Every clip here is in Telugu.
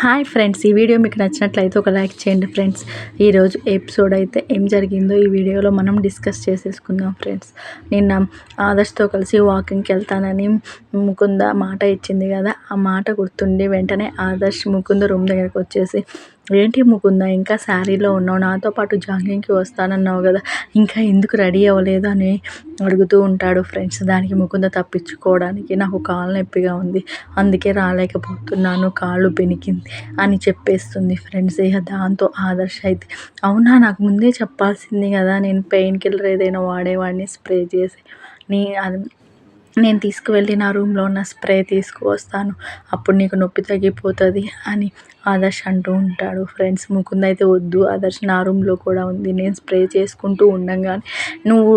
హాయ్ ఫ్రెండ్స్, ఈ వీడియో మీకు నచ్చినట్లయితే ఒక లైక్ చేయండి ఫ్రెండ్స్. ఈరోజు ఎపిసోడ్ అయితే ఏం జరిగిందో ఈ వీడియోలో మనం డిస్కస్ చేసేసుకుందాం ఫ్రెండ్స్. నిన్న ఆదర్శ్తో కలిసి వాకింగ్కి వెళ్తానని ముకుంద మాట ఇచ్చింది కదా, ఆ మాట గుర్తుండి వెంటనే ఆదర్శ్ ముకుంద రూమ్ దగ్గరికి వచ్చేసి, ఏంటి ముకుంద ఇంకా శారీలో ఉన్నావు, నాతో పాటు జాగింగ్కి వస్తానన్నావు కదా, ఇంకా ఎందుకు రెడీ అవ్వలేదు అని అడుగుతూ ఉంటాడు ఫ్రెండ్స్. దానికి ముకుంద తప్పించుకోవడానికి, నాకు కాలు నొప్పిగా ఉంది, అందుకే రాలేకపోతున్నాను, కాళ్ళు బెనికింది అని చెప్పేస్తుంది ఫ్రెండ్స్. ఇక దాంతో ఆదర్శ్ అయితే, అవునా నాకు ముందే చెప్పాల్సింది కదా, నేను పెయిన్ కిల్లర్ ఏదైనా వాడేవాడిని స్ప్రే చేసి, అది నేను తీసుకువెళ్ళి నా రూమ్లో ఉన్న స్ప్రే తీసుకువస్తాను, అప్పుడు నీకు నొప్పి తగ్గిపోతుంది అని ఆదర్శ్ అంటూ ఉంటాడు ఫ్రెండ్స్. ముకుంద్ అయితే, వద్దు ఆదర్శ్, నా రూమ్లో కూడా ఉంది, నేను స్ప్రే చేసుకుంటూ ఉండగానే నువ్వు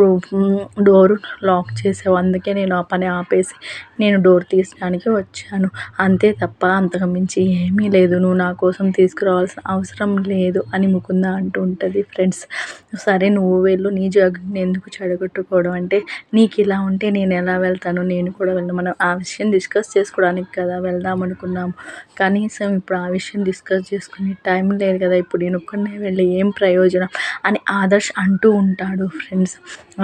డోరు లాక్ చేసావు, అందుకే నేను ఆ పని ఆపేసి నేను డోర్ తీసడానికి వచ్చాను, అంతే తప్ప అంతకు మించి ఏమీ లేదు, నువ్వు నా కోసం తీసుకురావాల్సిన అవసరం లేదు అని ముకుంద అంటూ ఉంటుంది ఫ్రెండ్స్. సరే నువ్వు వెళ్ళు, నీ జాగ్రత్తని ఎందుకు చెడగొట్టుకోవడం, అంటే నీకు ఇలా ఉంటే నేను ఎలా వెళ్తాను, నేను కూడా వెళ్ళను, మనం ఆ విషయం డిస్కస్ చేసుకోవడానికి కదా వెళ్దాం అనుకున్నాము, కనీసం ఇప్పుడు ఆ విషయం డిస్కస్ చేసుకునే టైం లేదు కదా, ఇప్పుడు నేను ఒక్కడినే వెళ్ళి ఏం ప్రయోజనం అని ఆదర్శ్ అంటూ ఉంటాడు ఫ్రెండ్స్.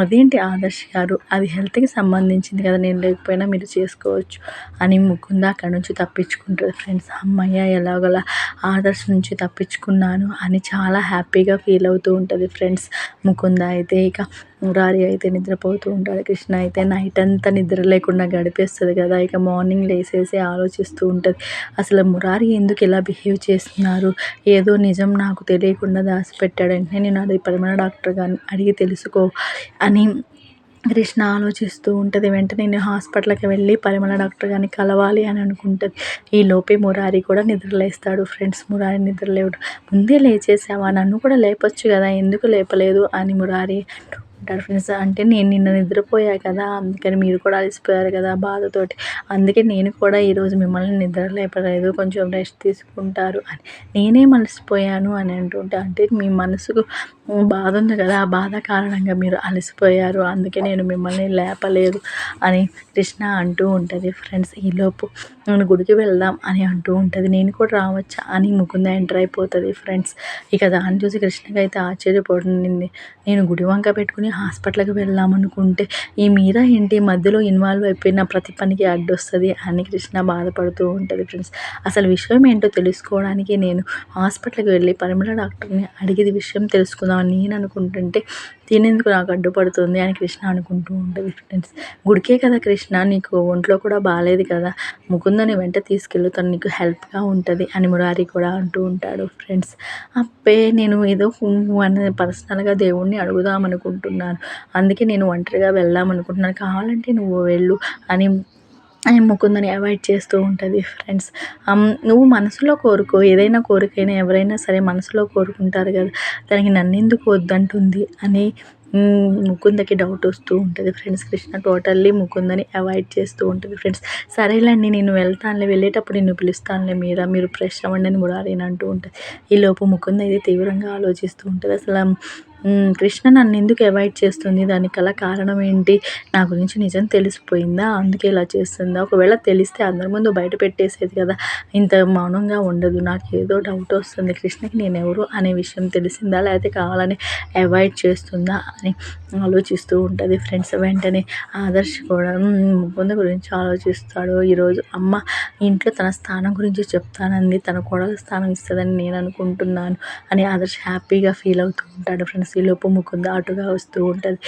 అదేంటి ఆదర్శ్ గారు, అది హెల్త్కి సంబంధించింది కదా, నేను లేకపోయినా మీరు చేసుకోవచ్చు అని ముకుంద అక్కడి నుంచి తప్పించుకుంటుంది ఫ్రెండ్స్. అమ్మయ్య, ఎలాగోలా ఆదర్శ్ నుంచి తప్పించుకున్నాను అని చాలా హ్యాపీగా ఫీల్ అవుతూ ఉంటుంది ఫ్రెండ్స్. ముకుంద అయితే ఇక మురారి అయితే నిద్రపోతూ ఉంటాడు, కృష్ణ అయితే నైట్ అంతా నిద్ర లేకుండా గడిపేస్తుంది కదా, ఇక మార్నింగ్ లేసేసి ఆలోచిస్తూ ఉంటుంది, అసలు మురారి ఎందుకు ఇలా బిహేవ్ చేస్తున్నారు, ఏదో నిజం నాకు తెలియకుండా దాచిపెట్టాడంటే నేను అది పరిమళ డాక్టర్ గారిని అడిగి తెలుసుకో అని కృష్ణ ఆలోచిస్తూ ఉంటుంది. వెంటనే నేను హాస్పిటల్కి వెళ్ళి పరిమళ డాక్టర్ గారిని కలవాలి అని అనుకుంటుంది. ఈ లోపే మురారి కూడా నిద్రలేస్తాడు ఫ్రెండ్స్. మురారి నిద్రలేవడు, ముందే లేచేసావా, నన్ను కూడా లేపొచ్చు కదా, ఎందుకు లేపలేదు అని మురారి అంటాడు ఫ్రెండ్స్. అంటే నేను నిన్న నిద్రపోయా కదా, అందుకని మీరు కూడా అలసిపోయారు కదా బాధతోటి, అందుకే నేను కూడా ఈరోజు మిమ్మల్ని నిద్ర లేపలేదు, కొంచెం రెస్ట్ తీసుకుంటారు అని, నేనేం అలసిపోయాను అని అంటుంటే, అంటే మీ మనసుకు బాధ ఉంది కదా, ఆ బాధ కారణంగా మీరు అలసిపోయారు, అందుకే నేను మిమ్మల్ని లేపలేదు అని కృష్ణ అంటూ ఉంటుంది ఫ్రెండ్స్. ఈలోపు నేను గుడికి వెళ్దాం అని అంటూ ఉంటుంది, నేను కూడా రావచ్చా అని ముకుంద ఎంటర్ అయిపోతుంది ఫ్రెండ్స్. ఇక దాన్ని చూసి కృష్ణకి అయితే ఆశ్చర్యపడింది, నేను గుడి వంక పెట్టుకుని హాస్పిటల్కి వెళ్దాం అనుకుంటే ఈ మీరా ఏంటి మధ్యలో ఇన్వాల్వ్ అయిపోయిన ప్రతి పనికి అడ్డొస్తుంది అని కృష్ణ బాధపడుతూ ఉంటుంది ఫ్రెండ్స్. అసలు విషయం ఏంటో తెలుసుకోవడానికి నేను హాస్పిటల్కి వెళ్ళి పరిమళ డాక్టర్ని అడిగేది విషయం తెలుసుకుందామని నేను అనుకుంటుంటే తినేందుకు నాకు అడ్డుపడుతుంది అని కృష్ణ అనుకుంటూ ఉంటుంది ఫ్రెండ్స్. గుడికే కదా కృష్ణ, నీకు ఒంట్లో కూడా బాగాలేదు కదా, ముకుందని వెంట తీసుకెళ్ళు, తను నీకు హెల్ప్గా ఉంటుంది అని మురారి కూడా అంటూ ఉంటాడు ఫ్రెండ్స్. అప్పే నేను ఏదో అనే పర్సనల్గా దేవుణ్ణి అడుగుదాం అనుకుంటున్నాను, అందుకే నేను ఒంటరిగా వెళ్దాం అనుకుంటున్నాను, కావాలంటే నువ్వు వెళ్ళు అని ముకుందని అవాయిడ్ చేస్తూ ఉంటుంది ఫ్రెండ్స్. నువ్వు మనసులో కోరుకో, ఏదైనా కోరికైనా ఎవరైనా సరే మనసులో కోరుకుంటారు కదా, దానికి నన్నెందుకు వద్దంటుంది అని ముకుందకి డౌట్ వస్తూ ఉంటుంది ఫ్రెండ్స్. కృష్ణ టోటల్లీ ముకుందని అవాయిడ్ చేస్తూ ఉంటుంది ఫ్రెండ్స్. సరేలేండి నేను వెళ్తానులే, వెళ్ళేటప్పుడు నిన్ను పిలుస్తానులే, మీరు ఫ్రెష్ అవ్వండి అని మురారి అంటూ ఉంటుంది. ఈలోపు ముకుంద అయితే తీవ్రంగా ఆలోచిస్తూ ఉంటుంది, అసలు కృష్ణ నన్ను ఎందుకు అవాయిడ్ చేస్తుంది, దానికి గల కారణం ఏంటి, నా గురించి నిజం తెలిసిపోయిందా అందుకే ఇలా చేస్తుందా, ఒకవేళ తెలిస్తే అందరి ముందు బయట పెట్టేసేది కదా, ఇంత మౌనంగా ఉండదు, నాకు ఏదో డౌట్ వస్తుంది, కృష్ణకి నేను ఎవరు అనే విషయం తెలిసిందా, లేకపోతే కావాలని అవాయిడ్ చేస్తుందా అని ఆలోచిస్తూ ఉంటుంది ఫ్రెండ్స్. వెంటనే ఆదర్శ్ కూడా ముకుంద గురించి ఆలోచిస్తాడు. ఈరోజు అమ్మ ఇంట్లో తన స్థానం గురించి చెప్తానంది, తన కోడల స్థానం ఇస్తుందని నేను అనుకుంటున్నాను అని ఆదర్శ్ హ్యాపీగా ఫీల్ అవుతూ ఉంటాడు ఫ్రెండ్స్. ఈలోపు ముకుంద అటుగా వస్తూ ఉంటుంది.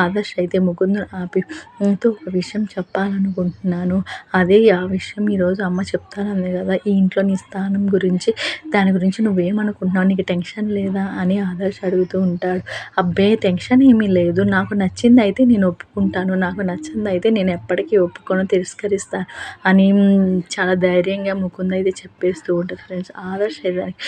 ఆదర్శ్ అయితే ముకుందను ఆపి, నీతో ఒక విషయం చెప్పాలనుకుంటున్నాను, అదే ఆ విషయం ఈరోజు అమ్మ చెప్తానంది కదా, ఈ ఇంట్లో నీ స్థానం గురించి, దాని గురించి నువ్వేమనుకుంటున్నావు, నీకు టెన్షన్ లేదా అని ఆదర్శ్ అడుగుతూ ఉంటాడు. అబ్బే టెన్షన్ ఏమీ లేదు, నాకు నచ్చింది అయితే నేను ఒప్పుకుంటాను, నాకు నచ్చింది అయితే నేను ఎప్పటికీ ఒప్పుకొని తిరస్కరిస్తాను అని చాలా ధైర్యంగా ముకుంద అయితే చెప్పేస్తూ ఉంటుంది ఫ్రెండ్స్. ఆదర్శ్ ఏదానికి,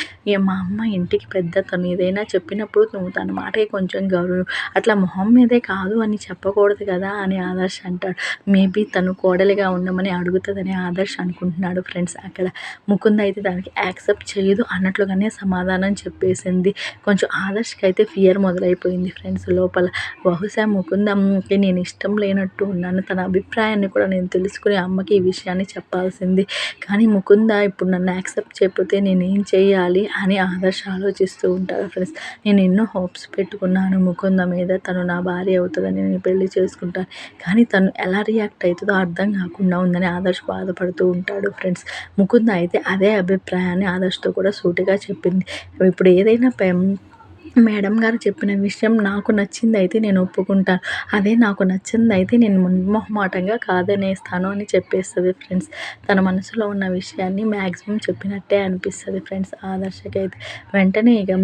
మా అమ్మ ఇంటికి పెద్ద, తను ఏదైనా చెప్పినప్పుడు నువ్వు తన మాటకి కొంచెం గౌరవం, అట్లా మొహం మీదే కాదు అని చెప్పకూడదు కదా అని ఆదర్శ్ అంటాడు. మేబీ తను కోడలిగా ఉండమని అడుగుతుందని ఆదర్శ్ అనుకుంటున్నాడు ఫ్రెండ్స్. అక్కడ ముకుంద అయితే దానికి యాక్సెప్ట్ చేయదు అన్నట్లుగానే సమాధానం చెప్పేసింది. కొంచెం ఆదర్శ్కి అయితే ఫియర్ మొదలైపోయింది ఫ్రెండ్స్ లోపల. బహుశా ముకుందకి నేను ఇష్టం లేనట్టు ఉన్నాను, తన అభిప్రాయాన్ని కూడా నేను తెలుసుకుని అమ్మకి ఈ విషయాన్ని చెప్పాల్సింది. కానీ ముకుంద ఇప్పుడు నన్ను యాక్సెప్ట్ చేయకపోతే నేనేం చేయాలి అని ఆదర్శ్ ఆలోచిస్తూ ఉంటాడు ఫ్రెండ్స్. నేను ఎన్నో హోప్స్ పెట్టుకున్నాను ముకుంద మీద, తను నా భార్య అవుతుందని, నేను పెళ్లి చేసుకుంటాను. కానీ తను ఎలా రియాక్ట్ అవుతుందో అర్థం కాకుండా ఉందని ఆదర్శ్ బాధపడుతూ ఉంటాడు ఫ్రెండ్స్. ముకుంద అయితే అదే అభిప్రాయాన్ని ఆదర్శ్తో కూడా సూటిగా చెప్పింది. ఇప్పుడు ఏదైనా మేడం గారు చెప్పిన విషయం నాకు నచ్చిందయితే నేను ఒప్పుకుంటాను, అదే నాకు నచ్చిందయితే నేను మొహమాటంగా కాదనేస్తాను అని చెప్పేస్తుంది ఫ్రెండ్స్. తన మనసులో ఉన్న విషయాన్ని మ్యాక్సిమం చెప్పినట్టే అనిపిస్తుంది ఫ్రెండ్స్ ఆదర్శకి అయితే. వెంటనే ఇక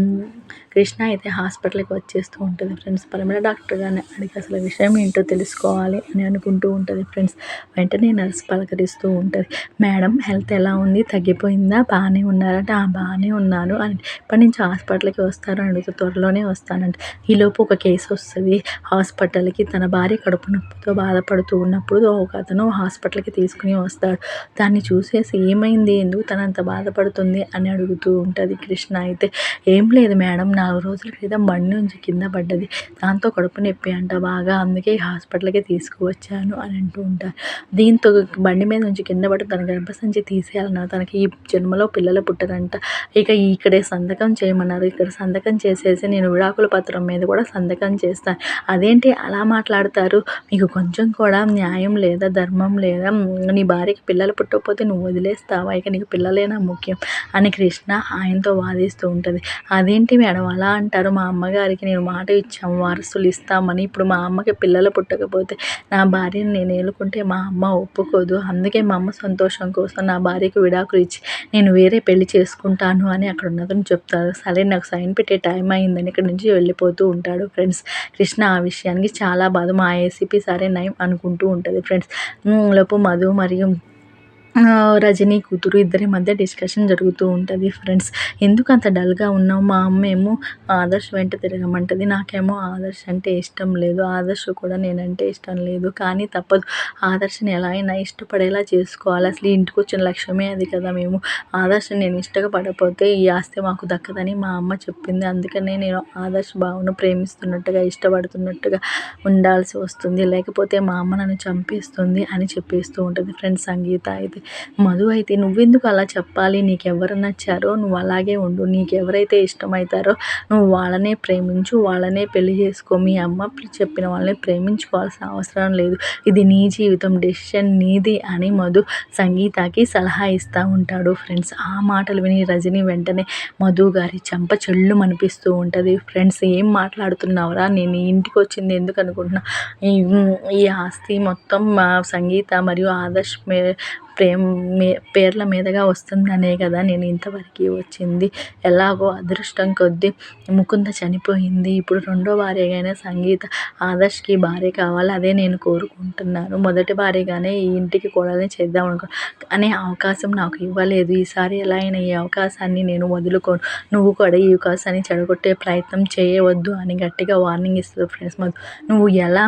కృష్ణ అయితే హాస్పిటల్కి వచ్చేస్తూ ఉంటుంది ఫ్రెండ్స్. పరిమళ డాక్టర్ గారిని అడిగి అసలు విషయం ఏంటో తెలుసుకోవాలి అని అనుకుంటూ ఉంటుంది ఫ్రెండ్స్. వెంటనే నర్స్ పలకరిస్తూ ఉంటుంది. మేడం హెల్త్ ఎలా ఉంది, తగ్గిపోయిందా, బాగానే ఉన్నారంటే బాగానే ఉన్నాను అని, ఇప్పటి నుంచి హాస్పిటల్కి వస్తారు అని అడుగుతూ త్వరలోనే వస్తానంట. ఈలోపు ఒక కేసు వస్తుంది హాస్పిటల్కి. తన భార్య కడుపు నొప్పితో బాధపడుతూ ఉన్నప్పుడు ఒక అతను హాస్పిటల్కి తీసుకుని వస్తాడు. దాన్ని చూసేసి ఏమైంది, ఎందుకు తనంత బాధపడుతుంది అని అడుగుతూ ఉంటుంది కృష్ణ అయితే. ఏం లేదు మేడం, 4 రోజుల క్రితం బండి నుంచి కింద పడ్డది, దాంతో కడుపు నొప్పి అంట బాగా, అందుకే హాస్పిటల్కి తీసుకువచ్చాను అని అంటూ ఉంటారు. దీంతో బండి మీద నుంచి కింద పడి తన గర్భసంచి తీసేయాలన్నారు, తనకి ఈ జన్మలో పిల్లలు పుట్టరంట. ఇక ఇక్కడే సంతకం చేయమన్నారు, ఇక్కడ సంతకం చేసేసి నేను విడాకుల పత్రం మీద కూడా సంతకం చేస్తాను. అదేంటి అలా మాట్లాడతారు, మీకు కొంచెం కూడా న్యాయం లేదా, ధర్మం లేదా, నీ భార్యకి పిల్లలు పుట్టకపోతే నువ్వు వదిలేస్తావా, ఇక నీకు పిల్లలేనా ముఖ్యం అని కృష్ణ ఆయనతో వాదిస్తూ ఉంటుంది. అదేంటి మేడం అలా అంటారు, మా అమ్మగారికి నేను మాట ఇచ్చాము వారసులు ఇస్తామని, ఇప్పుడు మా అమ్మకి పిల్లలు పుట్టకపోతే నా భార్యని నేను ఏలుకుంటే మా అమ్మ ఒప్పుకోదు, అందుకే మా అమ్మ సంతోషం కోసం నా భార్యకి విడాకులు ఇచ్చి నేను వేరే పెళ్లి చేసుకుంటాను అని అక్కడ ఉన్నదని చెప్తారు. సరే నాకు సైన్ పెట్టే టైం అయిందని ఇక్కడ నుంచి వెళ్ళిపోతూ ఉంటాడు ఫ్రెండ్స్. కృష్ణ ఆ విషయానికి చాలా బాధ, మా ఏసీపీ సరే నయం అనుకుంటూ ఉంటుంది ఫ్రెండ్స్. లోపు మధు మరియు రజనీ కూతురు ఇద్దరి మధ్య డిస్కషన్ జరుగుతూ ఉంటుంది ఫ్రెండ్స్. ఎందుకు అంత డల్గా ఉన్నావు, మా అమ్మ ఏమో ఆదర్శ్ వెంట తిరగమంటుంది, నాకేమో ఆదర్శ్ అంటే ఇష్టం లేదు, ఆదర్శ్ కూడా నేనంటే ఇష్టం లేదు, కానీ తప్పదు, ఆదర్శని ఎలా అయినా ఇష్టపడేలా చేసుకోవాలి, అసలు ఇంటికి వచ్చిన లక్ష్యమే అది కదా, మేము ఆదర్శని నేను ఇష్టపడకపోతే ఈ ఆస్తి మాకు దక్కదని మా అమ్మ చెప్పింది, అందుకనే నేను ఆదర్శ్ బావను ప్రేమిస్తున్నట్టుగా ఇష్టపడుతున్నట్టుగా ఉండాల్సి వస్తుంది, లేకపోతే మా అమ్మ నన్ను చంపేస్తుంది అని చెప్పేస్తూ ఉంటుంది ఫ్రెండ్స్ సంగీత అయితే. మధు అయితే నువ్వెందుకు అలా చెప్పాలి, నీకెవరు నచ్చారో నువ్వు అలాగే ఉండు, నీకెవరైతే ఇష్టమవుతారో నువ్వు వాళ్ళనే ప్రేమించు, వాళ్ళనే పెళ్లి చేసుకో, మీ అమ్మ చెప్పిన వాళ్ళని ప్రేమించుకోవాల్సిన అవసరం లేదు, ఇది నీ జీవితం, డెసిషన్ నీది అని మధు సంగీతకి సలహా ఇస్తూ ఉంటాడు ఫ్రెండ్స్. ఆ మాటలు విని రజని వెంటనే మధు గారి చెంప చెల్లు అనిపిస్తూ ఉంటుంది ఫ్రెండ్స్. ఏం మాట్లాడుతున్నావురా, నేను ఇంటికి వచ్చింది ఎందుకు అనుకుంటున్నా, ఈ ఆస్తి మొత్తం మా సంగీత మరియు ఆదర్శ్ పేర్ల మీదుగా వస్తుందనే కదా నేను ఇంతవరకు వచ్చింది, ఎలాగో అదృష్టం కొద్దీ ముకుంద చనిపోయింది, ఇప్పుడు రెండో భార్యగానే సంగీత ఆదర్శ్కి భార్య కావాలి, అదే నేను కోరుకుంటున్నాను, మొదటి భార్యగానే ఈ ఇంటికి కోడల్ని చేద్దాం అనుకో, అనే అవకాశం నాకు ఇవ్వలేదు, ఈసారి ఎలా అయినా ఈ అవకాశాన్ని నేను వదులుకోను, నువ్వు కూడా ఈ అవకాశాన్ని చెడగొట్టే ప్రయత్నం చేయవద్దు అని గట్టిగా వార్నింగ్ ఇస్తుంది ఫ్రెండ్స్. నువ్వు ఎలా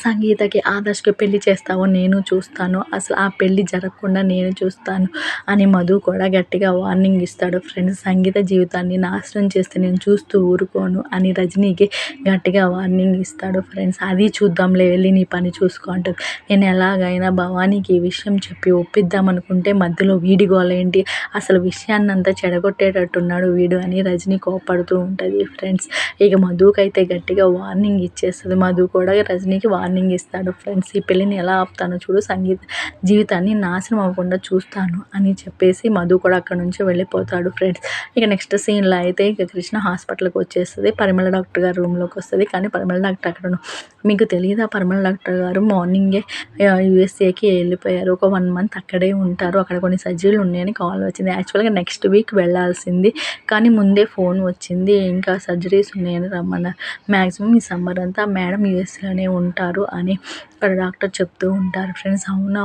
సంగీతకి ఆదర్శ్కి పెళ్లి చేస్తావో నేను చూస్తాను, అసలు ఆ పెళ్లి జరగకుండా నేను చూస్తాను అని మధు కూడా గట్టిగా వార్నింగ్ ఇస్తాడు ఫ్రెండ్స్. సంగీత జీవితాన్ని నాశనం చేస్తే నేను చూస్తూ ఊరుకోను అని రజనీకి గట్టిగా వార్నింగ్ ఇస్తాడు ఫ్రెండ్స్. అది చూద్దాంలే, వెళ్ళి నీ పని చూసుకో అంటుంది. నేను ఎలాగైనా భవానీకి ఈ విషయం చెప్పి ఒప్పిద్దాం అనుకుంటే మధ్యలో వీడి గోలేంటి, అసలు విషయాన్నంతా చెడగొట్టేటట్టున్నాడు వీడు అని రజనీ కోపడుతూ ఉంటుంది ఫ్రెండ్స్. ఇక మధుకైతే గట్టిగా వార్నింగ్ ఇచ్చేస్తుంది. మధు కూడా రజనీకి వార్నింగ్ ఇస్తాడు ఫ్రెండ్స్. ఈ పెళ్ళిని ఎలా ఆపుతానో చూడు, సంగీత జీవితాన్ని నాశనం అవ్వకుండా చూస్తాను అని చెప్పేసి మధు కూడా అక్కడ నుంచి వెళ్ళిపోతాడు ఫ్రెండ్స్. ఇక నెక్స్ట్ సీన్లో అయితే ఇక కృష్ణ హాస్పిటల్కి వచ్చేస్తుంది, పరిమళ డాక్టర్ గారు రూమ్లోకి వస్తుంది. కానీ పరిమళ డాక్టర్ అక్కడ మీకు తెలియదా, పరిమళ డాక్టర్ గారు మార్నింగే యూఎస్ఏకి వెళ్ళిపోయారు, ఒక 1 మంత్ అక్కడే ఉంటారు, అక్కడ కొన్ని సర్జరీలు ఉన్నాయని కాల్ వచ్చింది, యాక్చువల్గా నెక్స్ట్ వీక్ వెళ్ళాల్సింది కానీ ముందే ఫోన్ వచ్చింది ఇంకా సర్జరీస్ ఉన్నాయని రమ్మన్నారు, మ్యాక్సిమం ఈ సమ్మర్ అంతా మేడం యూఎస్లోనే ఉంటారు, ఉన్నారు అని అక్కడ డాక్టర్ చెప్తూ ఉంటారు ఫ్రెండ్స్. అవునా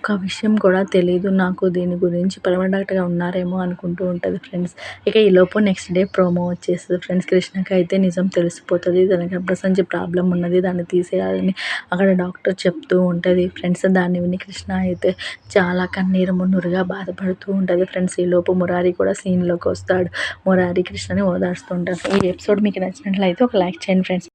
ఒక్క విషయం కూడా తెలీదు నాకు దీని గురించి, పర్మనెంట్ డాక్టర్గా ఉన్నారేమో అనుకుంటూ ఉంటుంది ఫ్రెండ్స్. ఇక ఈలోపు నెక్స్ట్ డే ప్రోమో వచ్చేస్తుంది ఫ్రెండ్స్. కృష్ణకి అయితే నిజం తెలిసిపోతుంది, తనకి గర్భసంచి ప్రాబ్లం ఉన్నది, దాన్ని తీసేయాలని అక్కడ డాక్టర్ చెప్తూ ఉంటుంది ఫ్రెండ్స్. దాన్ని విని కృష్ణ అయితే చాలా కన్నీరు మున్నీరుగా బాధపడుతూ ఉంటుంది ఫ్రెండ్స్. ఈలోపు మురారి కూడా సీన్లోకి వస్తాడు. మురారి కృష్ణని ఓదార్స్తూ ఉంటాడు. ఈ ఎపిసోడ్ మీకు నచ్చినట్లయితే ఒక లైక్ చేయండి ఫ్రెండ్స్.